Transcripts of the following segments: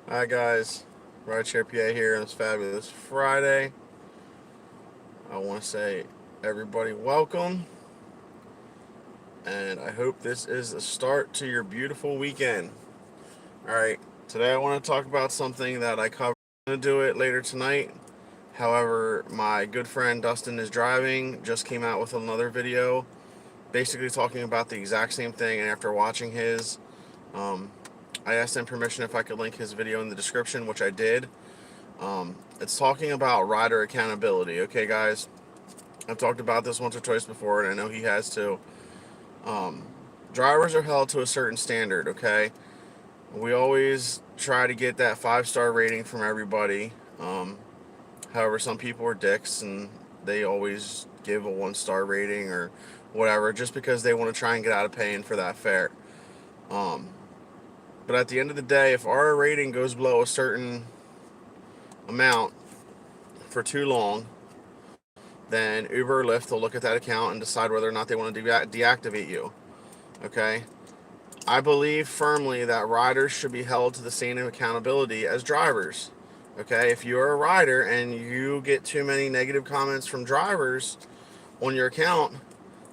Hi guys, rideshare PA here on this fabulous Friday. I want to say everybody welcome, and I hope this is a start to your beautiful weekend. All right, today I want to talk about something that I covered. I'm going to do it later tonight. However, my good friend Dustin is driving, just came out with another video basically talking about the exact same thing, and after watching his, um, I asked him permission if I could link his video in the description, which I did. It's talking about rider accountability. Okay, guys, I've talked about this once or twice before, and I know he has too. Um, Drivers are held to a certain standard. Okay, we always try to get that 5-star rating from everybody. However, some people are dicks and they always give a 1-star rating or whatever just because they want to try and get out of paying for that fare. Um, but at the end of the day, if our rating goes below a certain amount for too long, then Uber or Lyft will look at that account and decide whether or not they want to deactivate you. Okay? I believe firmly that riders should be held to the same accountability as drivers. Okay? If you're a rider and you get too many negative comments from drivers on your account,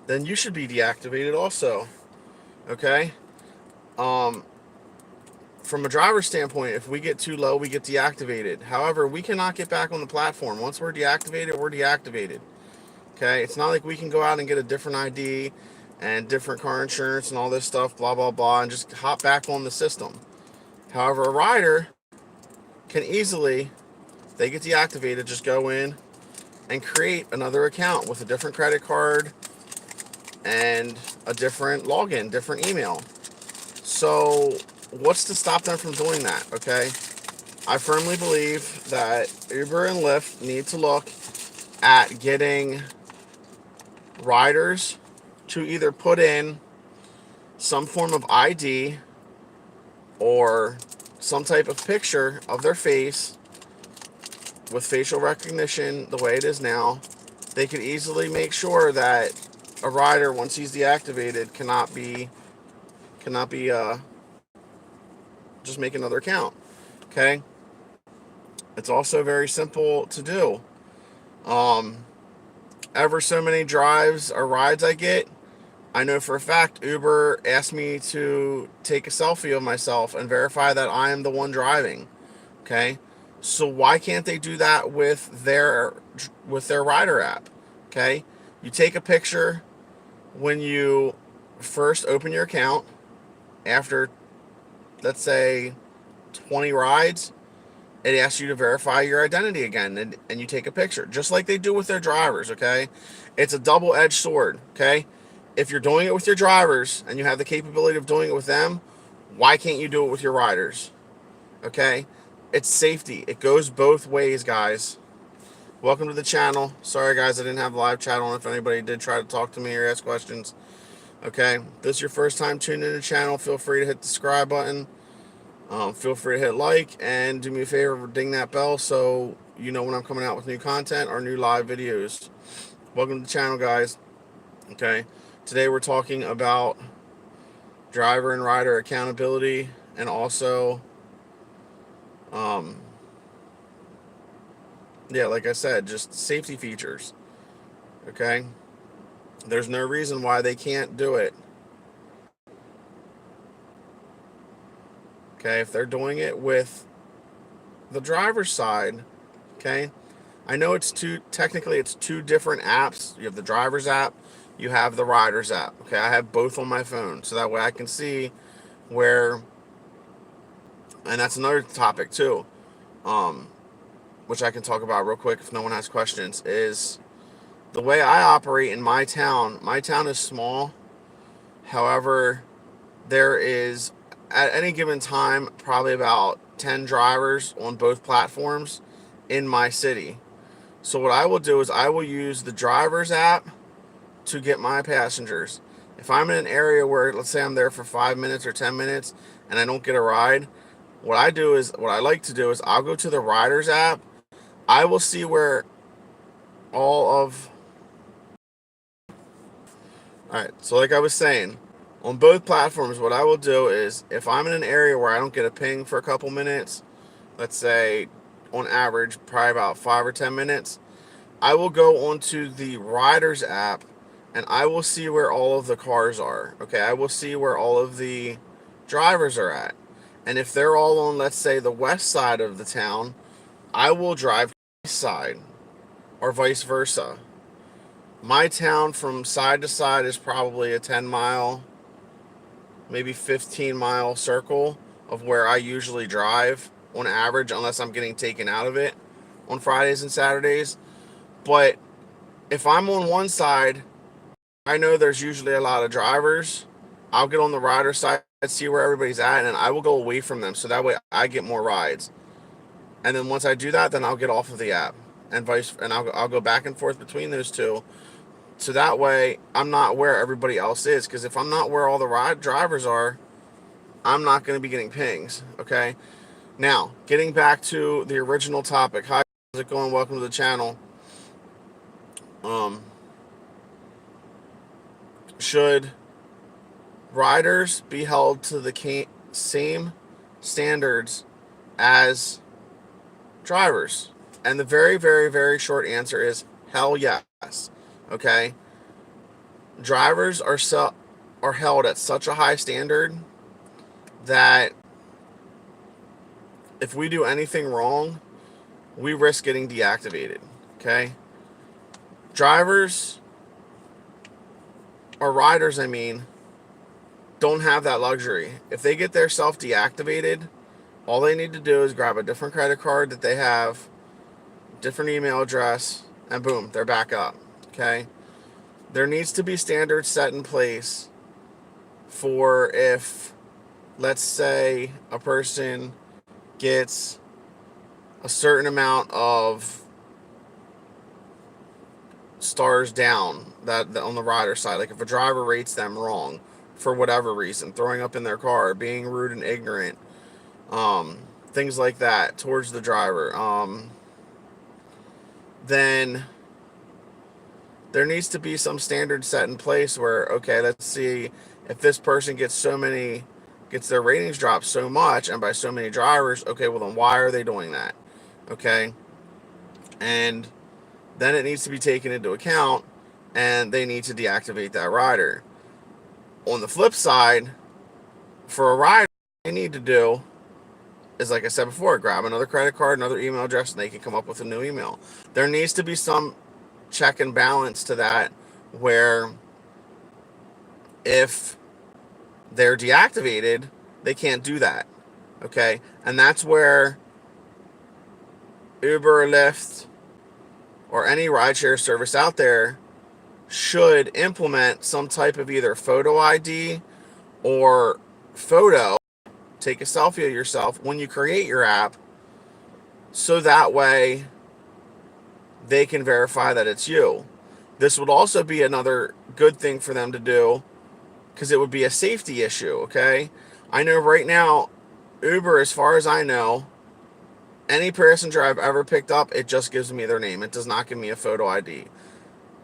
then you should be deactivated also. Okay? Um, from a driver's standpoint, if we get too low, we get deactivated. However, we cannot get back on the platform. Once we're deactivated, we're deactivated. Okay, it's not like we can go out and get a different ID and different car insurance and all this stuff, blah blah blah, and just hop back on the system. However, a rider can easily, they get deactivated, just go in and create another account with a different credit card and a different login, different email. So, what's to stop them from doing that? Okay, I firmly believe that Uber and Lyft need to look at getting riders to either put in some form of ID or some type of picture of their face with facial recognition the way it is now. They could easily make sure that a rider, once he's deactivated, cannot be just make another account. Okay, it's also very simple to do. Um, Ever so many drives or rides I get, I know for a fact Uber asked me to take a selfie of myself and verify that I am the one driving. Okay, so why can't they do that with their rider app? Okay, you take a picture when you first open your account after, let's say, 20 rides. It asks you to verify your identity again, and you take a picture just like they do with their drivers. Okay, it's a double-edged sword. Okay, if you're doing it with your drivers and you have the capability of doing it with them, why can't you do it with your riders? Okay, it's safety. It goes both ways, guys. Welcome to the channel. Sorry guys, I didn't have a live chat on. If anybody did try to talk to me or ask questions, okay, if this is your first time tuning in the channel, feel free to hit the subscribe button. Feel free to hit like and do me a favor, ding that bell so you know when I'm coming out with new content or new live videos. Welcome to the channel, guys. Okay, today we're talking about driver and rider accountability, and also um, yeah, like I said, just safety features. Okay, there's no reason why they can't do it. Okay, if they're doing it with the driver's side, okay, I know it's two different apps. You have the driver's app, you have the rider's app. Okay, I have both on my phone so that way I can see where, and that's another topic too, um, which I can talk about real quick if no one has questions, is the way I operate in my town. My town is small. However, there is at any given time probably about 10 drivers on both platforms in my city. So what I will do is I will use the driver's app to get my passengers. If I'm in an area where, let's say I'm there for 5 minutes or 10 minutes and I don't get a ride, what I like to do is I'll go to the rider's app. I will see where all of, all right, so like I was saying, on both platforms, what I will do is if I'm in an area where I don't get a ping for a couple minutes, let's say on average, probably about 5 or 10 minutes, I will go onto the Riders app and I will see where all of the cars are. Okay, I will see where all of the drivers are at. And if they're all on, let's say, the west side of the town, I will drive to the east side or vice versa. My town from side to side is probably a 10 mile, maybe 15-mile circle of where I usually drive on average, unless I'm getting taken out of it on Fridays and Saturdays. But if I'm on one side, I know there's usually a lot of drivers. I'll get on the rider side, see where everybody's at, and I will go away from them so that way I get more rides. And then once I do that, then I'll get off of the app and I'll go back and forth between those two. So that way I'm not where everybody else is, because if I'm not where all the ride drivers are, I'm not going to be getting pings. Okay. Now, getting back to the original topic. Hi, how's it going? Welcome to the channel. Should riders be held to the same standards as drivers? And the very, very, very short answer is hell yes. Okay? Drivers are held at such a high standard that if we do anything wrong, we risk getting deactivated. Okay? Drivers, or riders, I mean, don't have that luxury. If they get their self deactivated, all they need to do is grab a different credit card that they have, different email address, and boom, they're back up. Okay? There needs to be standards set in place for if, let's say, a person gets a certain amount of stars down that on the rider side. Like if a driver rates them wrong for whatever reason, throwing up in their car, being rude and ignorant, things like that towards the driver, then there needs to be some standard set in place where, okay, let's see, if this person gets their ratings dropped so much and by so many drivers, okay, well then why are they doing that? Okay. And then it needs to be taken into account and they need to deactivate that rider. On the flip side, for a rider, what they need to do is, like I said before, grab another credit card, another email address, and they can come up with a new email. There needs to be some check and balance to that where if they're deactivated, they can't do that. Okay? And that's where Uber or Lyft or any rideshare service out there should implement some type of either photo ID or photo, take a selfie of yourself when you create your app, so that way they can verify that it's you. This would also be another good thing for them to do because it would be a safety issue, okay? I know right now, Uber, as far as I know, any passenger I've ever picked up, it just gives me their name. It does not give me a photo ID.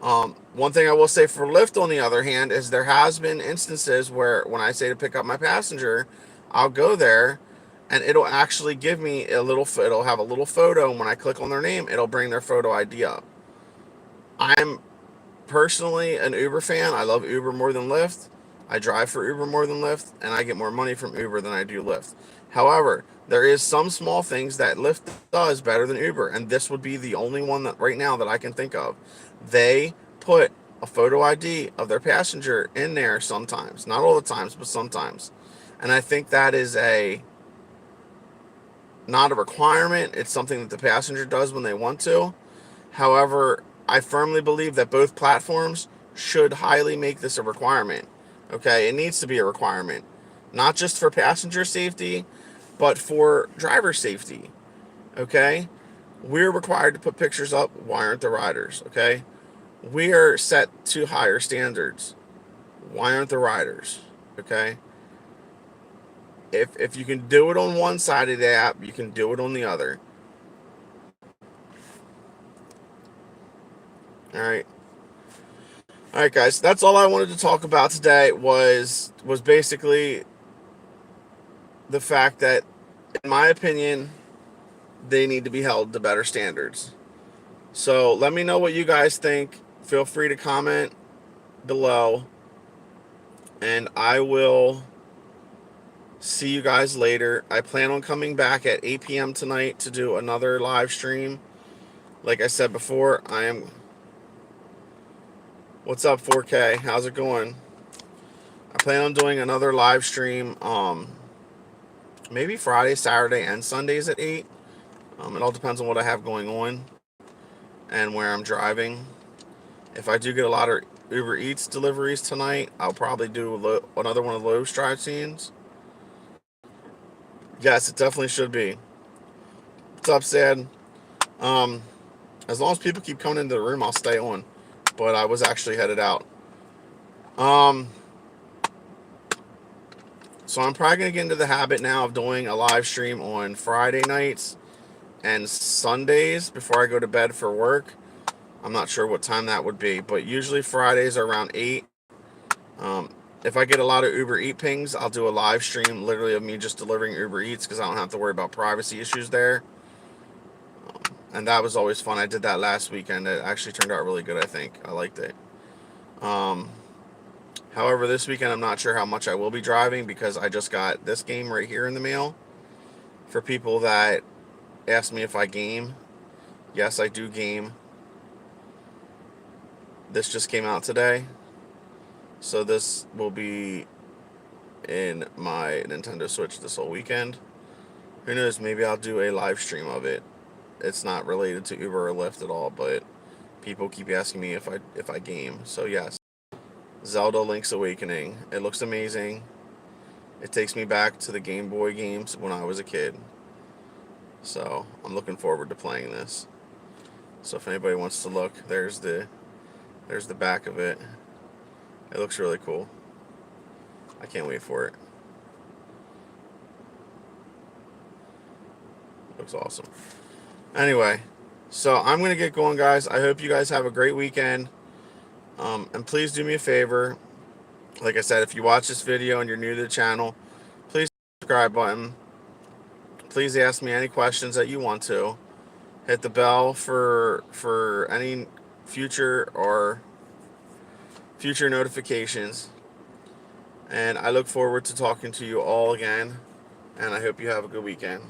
One thing I will say for Lyft, on the other hand, is there has been instances where when I say to pick up my passenger, I'll go there and it'll actually give me it'll have a little photo, and when I click on their name, it'll bring their photo ID up. I'm personally an Uber fan. I love Uber more than Lyft. I drive for Uber more than Lyft, and I get more money from Uber than I do Lyft. However, there is some small things that Lyft does better than Uber, and this would be the only one that right now that I can think of. They put a photo ID of their passenger in there sometimes. Not all the times, but sometimes. And I think that is not a requirement. It's something that the passenger does when they want to. However, I firmly believe that both platforms should highly make this a requirement. Okay, it needs to be a requirement. Not just for passenger safety, but for driver safety. Okay? We're required to put pictures up. Why aren't the riders? Okay? We are set to higher standards. Why aren't the riders? Okay? If you can do it on one side of the app, you can do it on the other. All right. All right, guys. That's all I wanted to talk about today was basically the fact that, in my opinion, they need to be held to better standards. So let me know what you guys think. Feel free to comment below, and I will see you guys later. I plan on coming back at 8 p.m. tonight to do another live stream. Like I said before, I am... What's up, 4K? How's it going? I plan on doing another live stream, maybe Friday, Saturday, and Sundays at 8. It all depends on what I have going on and where I'm driving. If I do get a lot of Uber Eats deliveries tonight, I'll probably do another one of those drive scenes. Yes, it definitely should be. What's up, Sad? As long as people keep coming into the room, I'll stay on. But I was actually headed out. So I'm probably going to get into the habit now of doing a live stream on Friday nights and Sundays before I go to bed for work. I'm not sure what time that would be, but usually Fridays are around 8. If I get a lot of Uber Eats pings, I'll do a live stream literally of me just delivering Uber Eats because I don't have to worry about privacy issues there. And that was always fun. I did that last weekend. It actually turned out really good, I think. I liked it. However, this weekend I'm not sure how much I will be driving because I just got this game right here in the mail. For people that ask me if I game, yes, I do game. This just came out today. So this will be in my Nintendo Switch this whole weekend. Who knows, maybe I'll do a live stream of it. It's not related to Uber or Lyft at all, but people keep asking me if I game. So yes, Zelda Link's Awakening. It looks amazing. It takes me back to the Game Boy games when I was a kid. So I'm looking forward to playing this. So if anybody wants to look, there's the back of it. It looks really cool. I can't wait for it. Looks awesome. Anyway, so I'm going to get going, guys. I hope you guys have a great weekend. And please do me a favor. Like I said, if you watch this video and you're new to the channel, please hit the subscribe button. Please ask me any questions that you want to. Hit the bell for any future notifications. And I look forward to talking to you all again. And I hope you have a good weekend.